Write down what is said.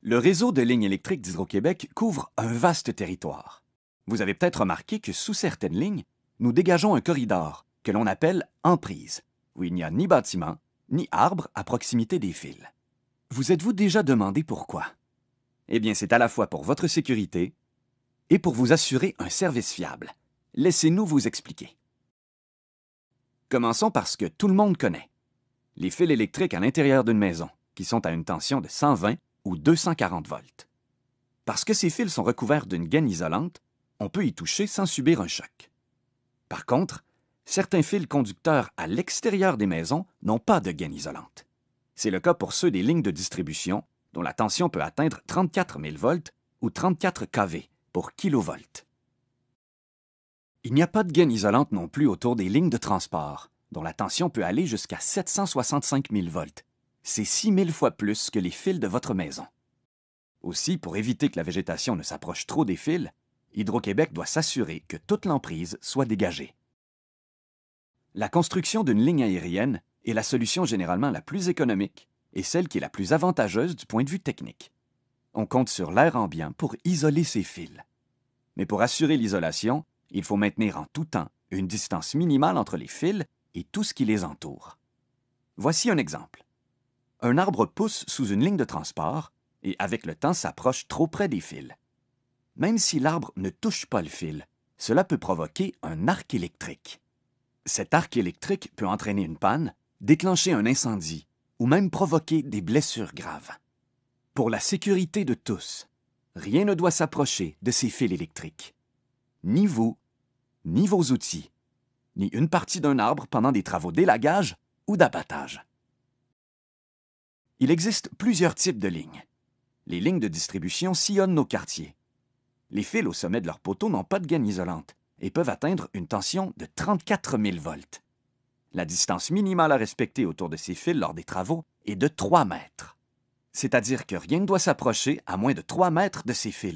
Le réseau de lignes électriques d'Hydro-Québec couvre un vaste territoire. Vous avez peut-être remarqué que sous certaines lignes, nous dégageons un corridor que l'on appelle emprise, où il n'y a ni bâtiment, ni arbre à proximité des fils. Vous êtes-vous déjà demandé pourquoi? Eh bien, c'est à la fois pour votre sécurité et pour vous assurer un service fiable. Laissez-nous vous expliquer. Commençons par ce que tout le monde connaît. Les fils électriques à l'intérieur d'une maison, qui sont à une tension de 120 ou 240 volts. Parce que ces fils sont recouverts d'une gaine isolante, on peut y toucher sans subir un choc. Par contre, certains fils conducteurs à l'extérieur des maisons n'ont pas de gaine isolante. C'est le cas pour ceux des lignes de distribution, dont la tension peut atteindre 34 000 volts ou 34 kV pour kilovolts. Il n'y a pas de gaine isolante non plus autour des lignes de transport, dont la tension peut aller jusqu'à 765 000 volts. C'est 6 000 fois plus que les fils de votre maison. Aussi, pour éviter que la végétation ne s'approche trop des fils, Hydro-Québec doit s'assurer que toute l'emprise soit dégagée. La construction d'une ligne aérienne est la solution généralement la plus économique et celle qui est la plus avantageuse du point de vue technique. On compte sur l'air ambiant pour isoler ces fils. Mais pour assurer l'isolation, il faut maintenir en tout temps une distance minimale entre les fils et tout ce qui les entoure. Voici un exemple. Un arbre pousse sous une ligne de transport et avec le temps s'approche trop près des fils. Même si l'arbre ne touche pas le fil, cela peut provoquer un arc électrique. Cet arc électrique peut entraîner une panne, déclencher un incendie ou même provoquer des blessures graves. Pour la sécurité de tous, rien ne doit s'approcher de ces fils électriques. Ni vous, ni vos outils, ni une partie d'un arbre pendant des travaux d'élagage ou d'abattage. Il existe plusieurs types de lignes. Les lignes de distribution sillonnent nos quartiers. Les fils au sommet de leurs poteaux n'ont pas de gaine isolante et peuvent atteindre une tension de 34 000 volts. La distance minimale à respecter autour de ces fils lors des travaux est de 3 mètres. C'est-à-dire que rien ne doit s'approcher à moins de 3 mètres de ces fils.